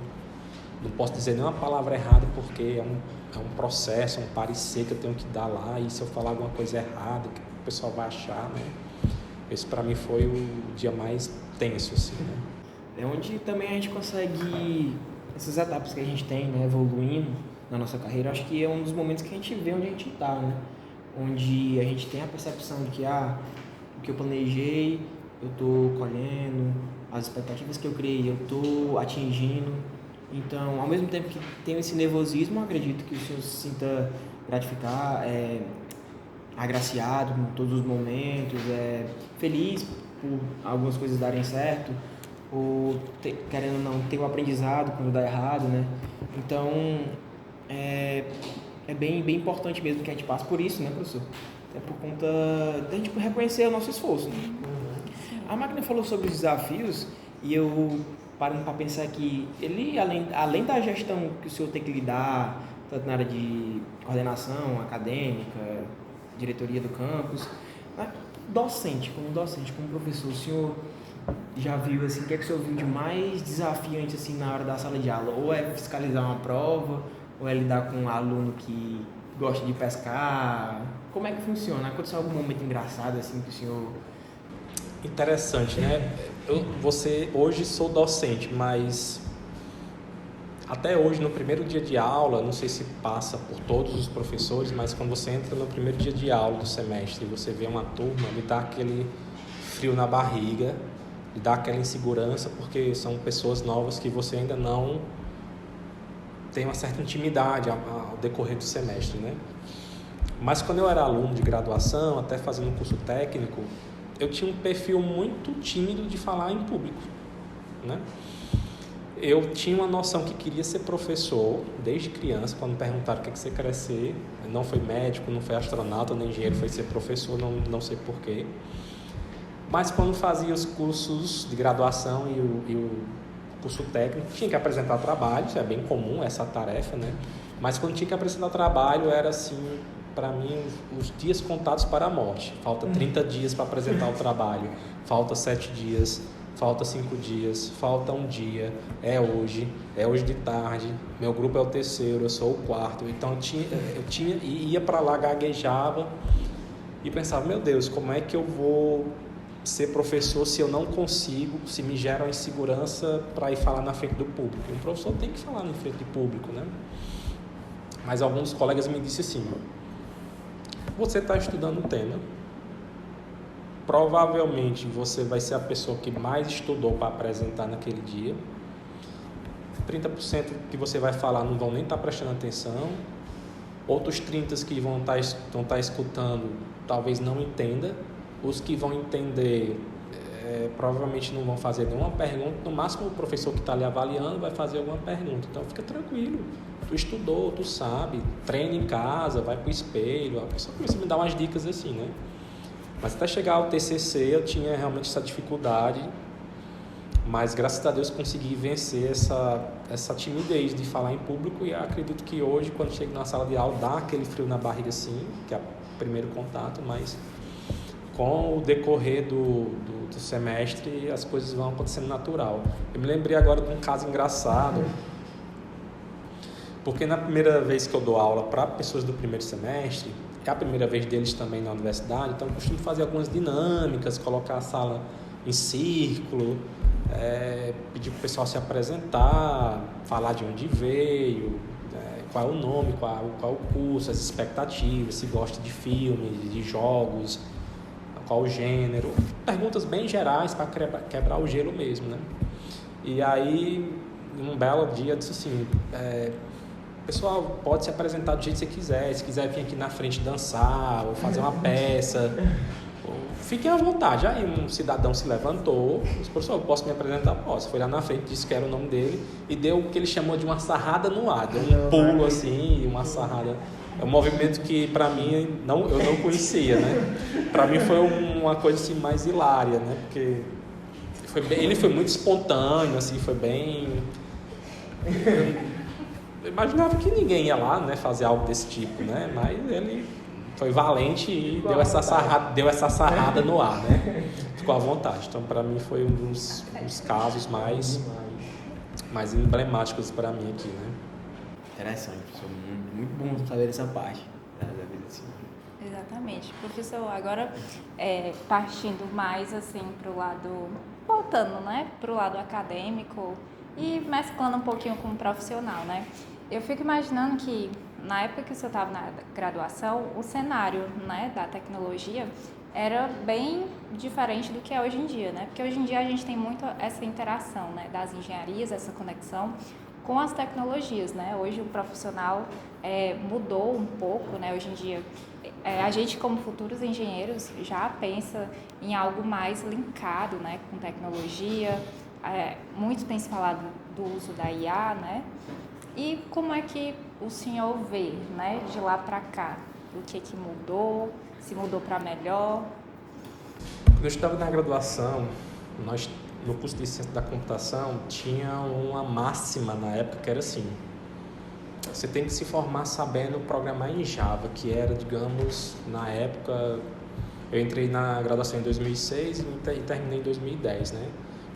não posso dizer nenhuma palavra errada porque é um processo, um parecer que eu tenho que dar lá e se eu falar alguma coisa errada, que o pessoal vai achar, né? Esse para mim foi o dia mais tenso, assim, né? É onde também a gente consegue, essas etapas que a gente tem, né, evoluindo na nossa carreira, acho que é um dos momentos que a gente vê onde a gente está, né? Onde a gente tem a percepção de que, o que eu planejei, eu estou colhendo, as expectativas que eu criei, eu estou atingindo. Então, ao mesmo tempo que tem esse nervosismo, eu acredito que o senhor se sinta gratificado, agraciado com todos os momentos, feliz por algumas coisas darem certo, ou querendo ou não, ter o aprendizado quando dá errado, né? Então, é bem importante mesmo que a gente passe por isso, né, professor? Até por conta da gente reconhecer o nosso esforço, né? A máquina falou sobre os desafios e eu parando para pensar que ele, além da gestão que o senhor tem que lidar, tanto na área de coordenação acadêmica, diretoria do campus, como professor, o senhor já viu assim, o que é que o senhor viu de mais desafiante assim na hora da sala de aula? Ou é fiscalizar uma prova, ou é lidar com um aluno que gosta de pescar? Como é que funciona? Aconteceu algum momento engraçado assim que o senhor... interessante, né? Hoje sou docente, mas até hoje, no primeiro dia de aula, não sei se passa por todos os professores, mas quando você entra no primeiro dia de aula do semestre e você vê uma turma, me dá aquele frio na barriga, me dá aquela insegurança, porque são pessoas novas que você ainda não tem uma certa intimidade ao decorrer do semestre, né? Mas quando eu era aluno de graduação, até fazendo um curso técnico, eu tinha um perfil muito tímido de falar em público, né? Eu tinha uma noção que queria ser professor desde criança. Quando me perguntaram o que você quer ser, não foi médico, não foi astronauta, nem engenheiro, foi ser professor, não sei porquê. Mas quando fazia os cursos de graduação e o curso técnico, tinha que apresentar trabalho, isso é bem comum, essa tarefa, né? Mas quando tinha que apresentar trabalho, era assim, para mim, os dias contados para a morte. Falta 30 dias para apresentar o trabalho, falta 7 dias, falta 5 dias, falta um dia, é hoje de tarde, meu grupo é o terceiro, eu sou o quarto. Então eu tinha ia para lá, gaguejava e pensava, meu Deus, como é que eu vou ser professor se eu não consigo, se me gera uma insegurança para ir falar na frente do público? Um professor tem que falar na frente do público, né? Mas alguns colegas me disseram assim, você está estudando o tema, provavelmente você vai ser a pessoa que mais estudou para apresentar naquele dia, 30% que você vai falar não vão nem estar prestando atenção, outros 30% que vão estar escutando talvez não entenda, os que vão entender provavelmente não vão fazer nenhuma pergunta, no máximo o professor que está ali avaliando vai fazer alguma pergunta. Então fica tranquilo, tu estudou, tu sabe, treina em casa, vai pro espelho. A pessoa começa a me dar umas dicas assim, né? Mas até chegar ao TCC eu tinha realmente essa dificuldade, mas graças a Deus consegui vencer essa timidez de falar em público, e acredito que hoje, quando chego na sala de aula, dá aquele frio na barriga assim, que é o primeiro contato, mas com o decorrer do semestre as coisas vão acontecendo natural. Eu me lembrei agora de um caso engraçado, porque na primeira vez que eu dou aula para pessoas do primeiro semestre, é a primeira vez deles também na universidade, então eu costumo fazer algumas dinâmicas, colocar a sala em círculo, pedir para o pessoal se apresentar, falar de onde veio, qual é o nome, qual o curso, as expectativas, se gosta de filmes, de jogos, qual o gênero, perguntas bem gerais para quebrar o gelo mesmo, né? E aí, um belo dia, eu disse assim, pessoal, pode se apresentar do jeito que você quiser, se quiser vir aqui na frente dançar, ou fazer uma peça, fiquem à vontade. Aí um cidadão se levantou, disse, professor, posso me apresentar? Posso. Foi lá na frente, disse que era o nome dele, e deu o que ele chamou de uma sarrada no ar, deu um pulo assim, uma sarrada. É um movimento que para mim eu não conhecia, né? Para mim foi uma coisa assim mais hilária, né? Porque ele foi muito espontâneo, assim, foi bem. Eu imaginava que ninguém ia lá, né, fazer algo desse tipo, né? Mas ele foi valente e deu essa sarrada no ar, né? Ficou à vontade. Então, para mim foi um dos casos mais emblemáticos para mim aqui, né? Interessante, professor. Muito bom saber essa parte da vida assim. Exatamente. Professor, agora partindo mais assim para o lado, voltando, né, para o lado acadêmico e mesclando um pouquinho com o profissional, né? Eu fico imaginando que na época que o senhor estava na graduação, o cenário, né, da tecnologia era bem diferente do que é hoje em dia, né? Porque hoje em dia a gente tem muito essa interação, né, das engenharias, essa conexão com as tecnologias, né? Hoje o profissional mudou um pouco, né? Hoje em dia a gente, como futuros engenheiros, já pensa em algo mais linkado, né, com tecnologia. Muito tem se falado do uso da IA, né? E como é que o senhor vê, né, de lá para cá? O que mudou? Se mudou para melhor? Quando eu estava na graduação, nós no curso de Ciência da Computação tinha uma máxima na época que era assim: você tem que se formar sabendo programar em Java, que era, digamos, na época, eu entrei na graduação em 2006 e terminei em 2010, né?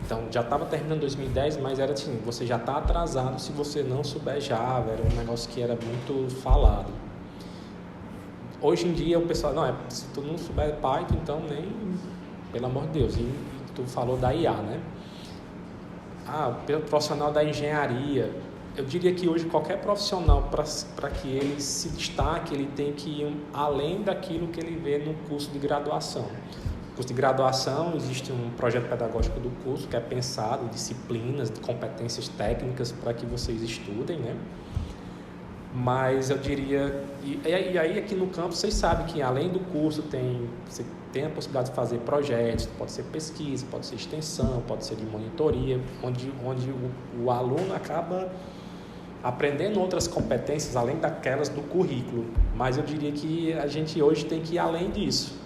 Então já estava terminando em 2010, mas era assim, você já está atrasado se você não souber Java, era um negócio que era muito falado. Hoje em dia o pessoal, se tu não souber Python, então pelo amor de Deus. E tu falou da IA, né? Pelo profissional da engenharia, eu diria que hoje qualquer profissional, para que ele se destaque, ele tem que ir além daquilo que ele vê no curso de graduação. No curso de graduação existe um projeto pedagógico do curso que é pensado, disciplinas, competências técnicas para que vocês estudem, né? Mas eu diria, e aí aqui no campus vocês sabem que além do curso você tem a possibilidade de fazer projetos, pode ser pesquisa, pode ser extensão, pode ser de monitoria, onde o aluno acaba aprendendo outras competências além daquelas do currículo. Mas eu diria que a gente hoje tem que ir além disso,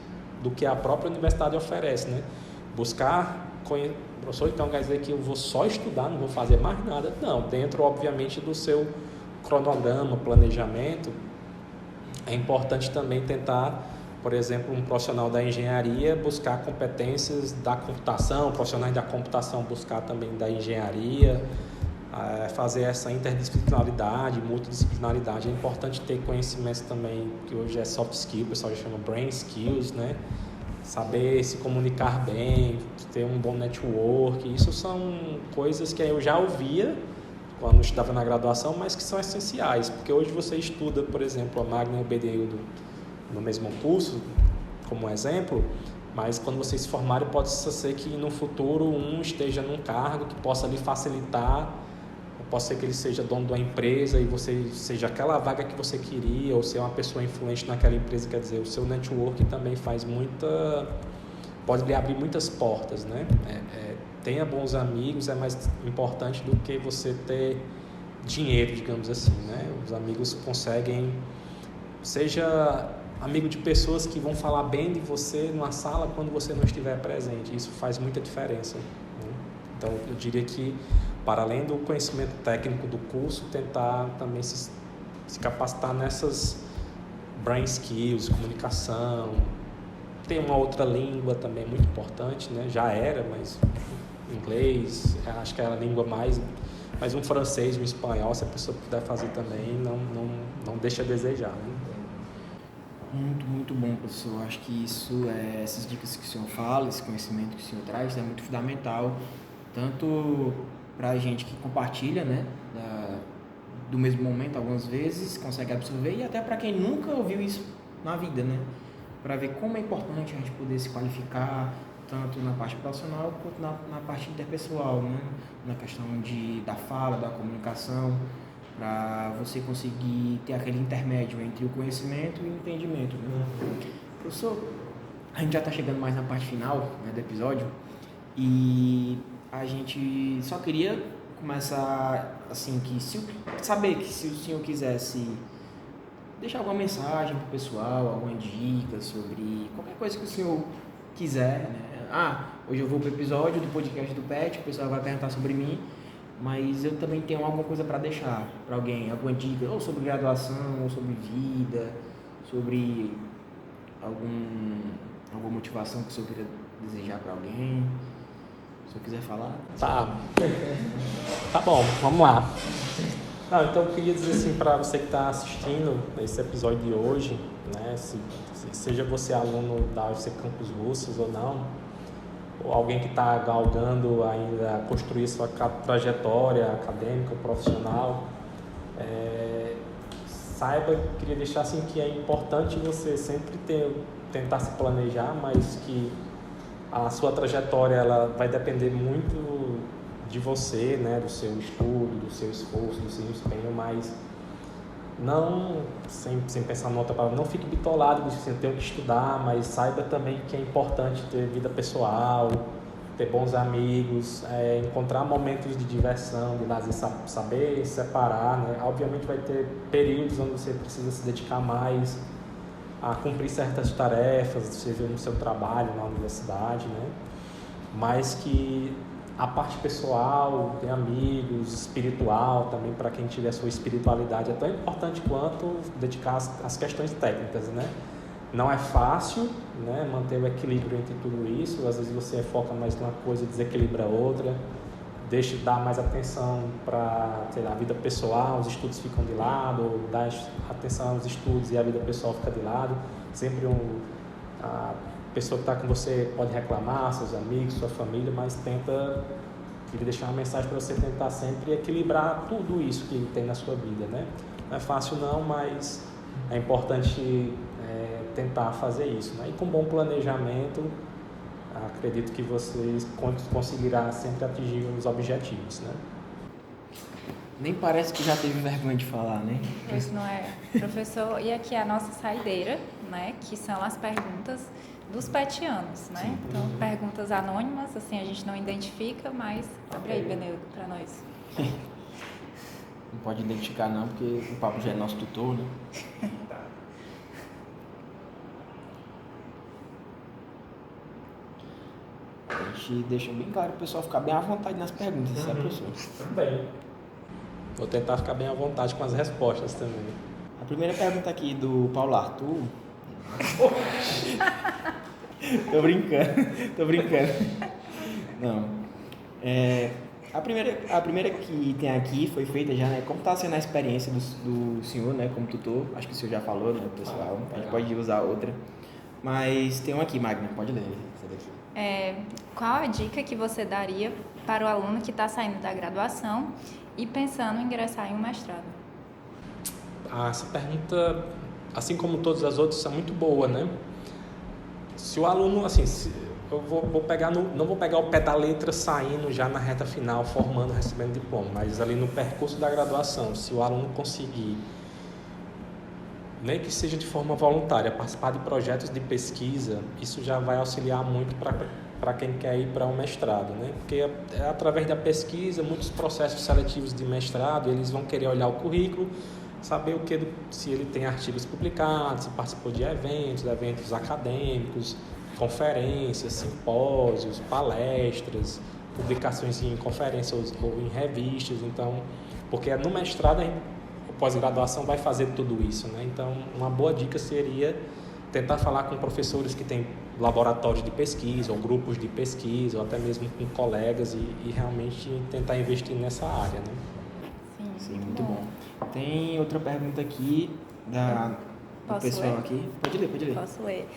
do que a própria universidade oferece, né? Buscar professor, então quer dizer que eu vou só estudar, não vou fazer mais nada? Não, dentro obviamente do seu cronograma, planejamento, é importante também tentar, por exemplo, um profissional da engenharia buscar competências da computação, profissionais da computação buscar também da engenharia, fazer essa interdisciplinaridade, multidisciplinaridade. É importante ter conhecimentos também, que hoje é soft skills, o pessoal já chama brain skills, né? Saber se comunicar bem, ter um bom network, isso são coisas que eu já ouvia quando estudava na graduação, mas que são essenciais, porque hoje você estuda, por exemplo, a Magna e o BDU no mesmo curso, como exemplo, mas quando vocês se formarem, pode ser que no futuro um esteja num cargo que possa lhe facilitar, pode ser que ele seja dono de uma empresa e você seja aquela vaga que você queria, ou ser uma pessoa influente naquela empresa, quer dizer, o seu network também pode lhe abrir muitas portas, né? Tenha bons amigos é mais importante do que você ter dinheiro, digamos assim, né? Os amigos conseguem, seja amigo de pessoas que vão falar bem de você numa sala quando você não estiver presente, isso faz muita diferença, né? Então eu diria que, para além do conhecimento técnico do curso, tentar também se capacitar nessas brain skills, comunicação, ter uma outra língua também muito importante, né? Já era, mas inglês, acho que é a língua mais, mas um francês, um espanhol, se a pessoa puder fazer também, não deixa a desejar, né? Muito, muito bom, professor. Acho que essas dicas que o senhor fala, esse conhecimento que o senhor traz é muito fundamental, tanto para a gente que compartilha, né, do mesmo momento algumas vezes, consegue absorver, e até para quem nunca ouviu isso na vida, né, para ver como é importante a gente poder se qualificar, tanto na parte profissional quanto na parte interpessoal, né? Na questão da fala, da comunicação, para você conseguir ter aquele intermédio entre o conhecimento e o entendimento, né? Professor, a gente já está chegando mais na parte final, né, do episódio, e a gente só queria começar assim, saber que se o senhor quisesse deixar alguma mensagem para o pessoal, alguma dica sobre qualquer coisa que o senhor quiser, né? Hoje eu vou para o episódio do podcast do PET, o pessoal vai perguntar sobre mim, mas eu também tenho alguma coisa para deixar para alguém, alguma dica, ou sobre graduação, ou sobre vida, sobre alguma motivação que o senhor queira desejar para alguém. Se o senhor quiser falar. Tá bom, vamos lá. Então eu queria dizer assim para você que está assistindo esse episódio de hoje, né, seja você aluno da UFC Campus Russas ou não, ou alguém que está galgando ainda construir sua trajetória acadêmica ou profissional, queria deixar assim que é importante você sempre tentar se planejar, mas que a sua trajetória ela vai depender muito de você, né, do seu estudo, do seu esforço, do seu empenho, mas não, sem pensar em outra palavra, não fique bitolado de você ter que estudar, mas saiba também que é importante ter vida pessoal, ter bons amigos, encontrar momentos de diversão, de lazer, saber separar, né? Obviamente vai ter períodos onde você precisa se dedicar mais a cumprir certas tarefas, seja no seu trabalho, na universidade, né? Mas que a parte pessoal, ter amigos, espiritual também, para quem tiver a sua espiritualidade, é tão importante quanto dedicar às questões técnicas, né? Não é fácil, né, manter o equilíbrio entre tudo isso. Às vezes você foca mais numa coisa e desequilibra outra, deixa de dar mais atenção para, sei lá, a vida pessoal, os estudos ficam de lado, ou dá atenção aos estudos e a vida pessoal fica de lado. Sempre pessoa que está com você pode reclamar, seus amigos, sua família, mas queria deixar uma mensagem para você tentar sempre equilibrar tudo isso que tem na sua vida, né? Não é fácil não, mas é importante tentar fazer isso, né? E com bom planejamento, acredito que vocês conseguirão sempre atingir os objetivos, né? Nem parece que já teve vergonha de falar, né? Pois não é, professor. E aqui é a nossa saideira, né? Que são as perguntas dos petianos, né? Sim. Então, perguntas anônimas, assim, a gente não identifica, mas abre aí, Beneudo, para nós. Não pode identificar não, porque o Pablo já é nosso tutor, né? A gente deixa bem claro para o pessoal ficar bem à vontade nas perguntas, sabe, professor? Também. Vou tentar ficar bem à vontade com as respostas também. A primeira pergunta aqui do Paulo Arthur. Tô brincando. Não. A primeira que tem aqui foi feita já, né? Como está sendo a experiência do senhor, né? Como tutor? Acho que o senhor já falou, né, pessoal? A gente pode usar outra. Mas tem uma aqui, Magna. Pode ler essa daqui. Qual a dica que você daria para o aluno que está saindo da graduação e pensando em ingressar em um mestrado? Essa pergunta, assim como todas as outras, é muito boa, né? Se o aluno, assim, eu não vou pegar o pé da letra saindo já na reta final, formando, recebendo diploma, mas ali no percurso da graduação, se o aluno conseguir, nem que seja de forma voluntária, participar de projetos de pesquisa, isso já vai auxiliar muito para quem quer ir para um mestrado, né? Porque através da pesquisa, muitos processos seletivos de mestrado, eles vão querer olhar o currículo, saber se ele tem artigos publicados, se participou de eventos acadêmicos, conferências, simpósios, palestras, publicações em conferências ou em revistas. Então, porque no mestrado, a pós-graduação vai fazer tudo isso, né? Então, uma boa dica seria tentar falar com professores que têm laboratórios de pesquisa ou grupos de pesquisa, ou até mesmo com colegas e realmente tentar investir nessa área, né? Sim, muito bom. Tem outra pergunta aqui do pessoal aqui. Pode ler. Posso ler.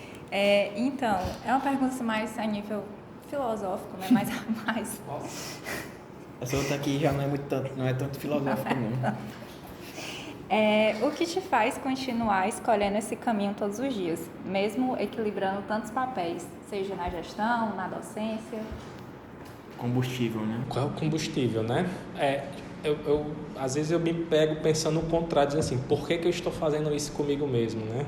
Então, é uma pergunta mais a nível filosófico, né? Mais. Essa outra aqui já não é tanto filosófico, não. O que te faz continuar escolhendo esse caminho todos os dias, mesmo equilibrando tantos papéis, seja na gestão, na docência? Combustível, né? Qual é o combustível, né? Às vezes eu me pego pensando no contrário, dizendo assim, por que eu estou fazendo isso comigo mesmo, né?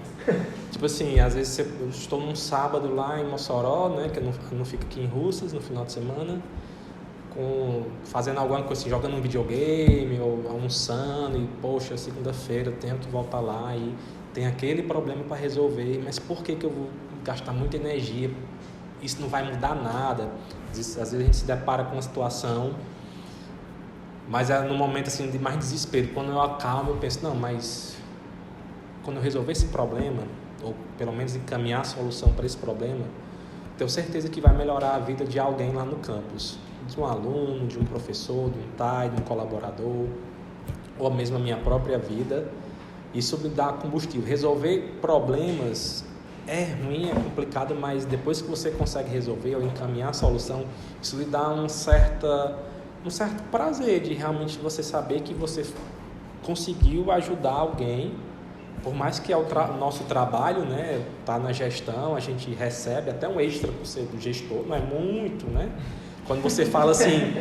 Tipo assim, às vezes eu estou num sábado lá em Mossoró, né? Que eu não fico aqui em Russas no final de semana, fazendo alguma coisa assim, jogando um videogame ou almoçando e, poxa, segunda-feira eu tenho que voltar lá e tem aquele problema para resolver, mas por que eu vou gastar muita energia? Isso não vai mudar nada. Às vezes a gente se depara com uma situação, mas é no momento assim de mais desespero. Quando eu acalmo, eu penso, não, mas quando eu resolver esse problema, ou pelo menos encaminhar a solução para esse problema, tenho certeza que vai melhorar a vida de alguém lá no campus. De um aluno, de um professor, de um TAI, de um colaborador, ou mesmo a minha própria vida. Isso me dá combustível. Resolver problemas é ruim, é complicado, mas depois que você consegue resolver ou encaminhar a solução, isso lhe dá um certo prazer de realmente você saber que você conseguiu ajudar alguém. Por mais que é o nosso trabalho, né, tá na gestão, a gente recebe até um extra por ser do gestor, não é muito, né? Quando você fala assim,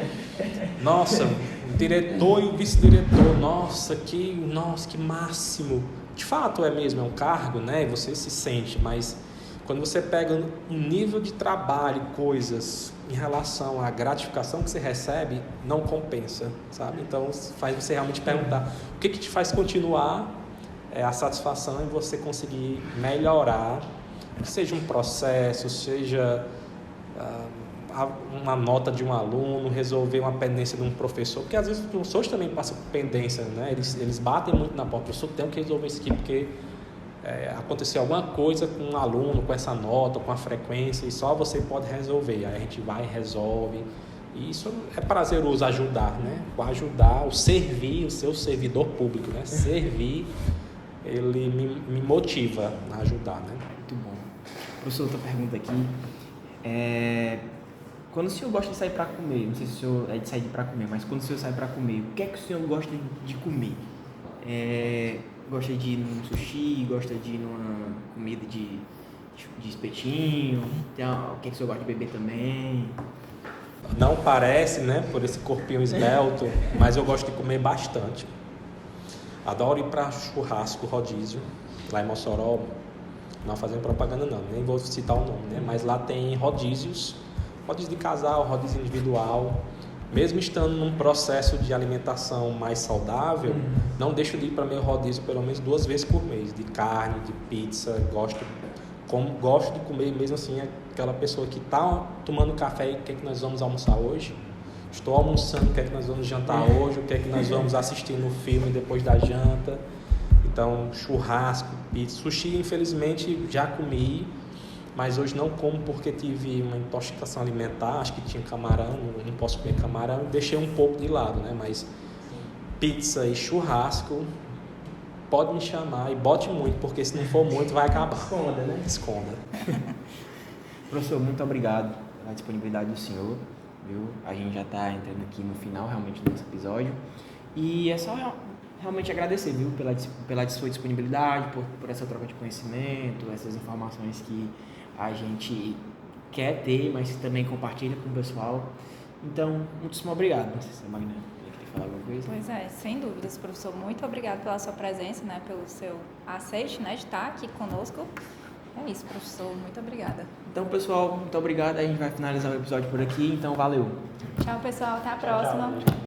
nossa, o diretor e o vice-diretor, nossa, que máximo. De fato é mesmo, é um cargo, né? Você se sente, mas quando você pega um nível de trabalho, coisas em relação à gratificação que você recebe, não compensa, sabe? Então faz você realmente perguntar, o que te faz continuar? A satisfação em você conseguir melhorar, seja um processo, seja uma nota de um aluno, resolver uma pendência de um professor, porque às vezes os professores também passam por pendência, né? Eles batem muito na porta, o professor tem que resolver isso aqui, porque aconteceu alguma coisa com um aluno, com essa nota, com a frequência, e só você pode resolver. Aí a gente vai e resolve, e isso é prazeroso ajudar, né? Ajudar, o servir, o seu servidor público, né? Servir, ele me motiva a ajudar, né? Muito bom. Professor, outra pergunta aqui. Quando o senhor gosta de sair para comer, não sei se o senhor é de sair para comer, mas quando o senhor sai para comer, o que é que o senhor gosta de comer? Gosta de ir num sushi, gosta de ir numa comida de espetinho, o que é que o senhor gosta de beber também? Não parece, né, por esse corpinho esbelto, mas eu gosto de comer bastante. Adoro ir para churrasco, rodízio, lá em Mossoró, não fazendo propaganda não, nem vou citar o nome, né, mas lá tem rodízios de casal, rodízio individual. Mesmo estando num processo de alimentação mais saudável, não deixo de ir para meu rodízio pelo menos 2 vezes por mês, de carne, de pizza, gosto de comer mesmo assim, aquela pessoa que está tomando café e o que é que nós vamos almoçar hoje? Estou almoçando, o que é que nós vamos jantar hoje? O que é que nós vamos assistir no filme depois da janta? Então, churrasco, pizza, sushi, infelizmente, já comi, mas hoje não como porque tive uma intoxicação alimentar, acho que tinha camarão, não posso comer camarão, e deixei um pouco de lado, né? Mas pizza e churrasco, pode me chamar e bote muito, porque se não for muito vai acabar. Esconda, né? Esconda. Professor, muito obrigado pela disponibilidade do senhor, viu? A gente já está entrando aqui no final realmente do nosso episódio e é só realmente agradecer, viu? Pela sua disponibilidade, por essa troca de conhecimento, essas informações que a gente quer ter, mas também compartilha com o pessoal. Então, muitíssimo obrigado. Não sei se a Magna quer falar alguma coisa. Pois é, sem dúvidas, professor. Muito obrigado pela sua presença, né? Pelo seu aceite, né? De estar aqui conosco. É isso, professor. Muito obrigada. Então, pessoal, muito obrigado. A gente vai finalizar o episódio por aqui. Então, valeu. Tchau, pessoal. Até a próxima. Tchau.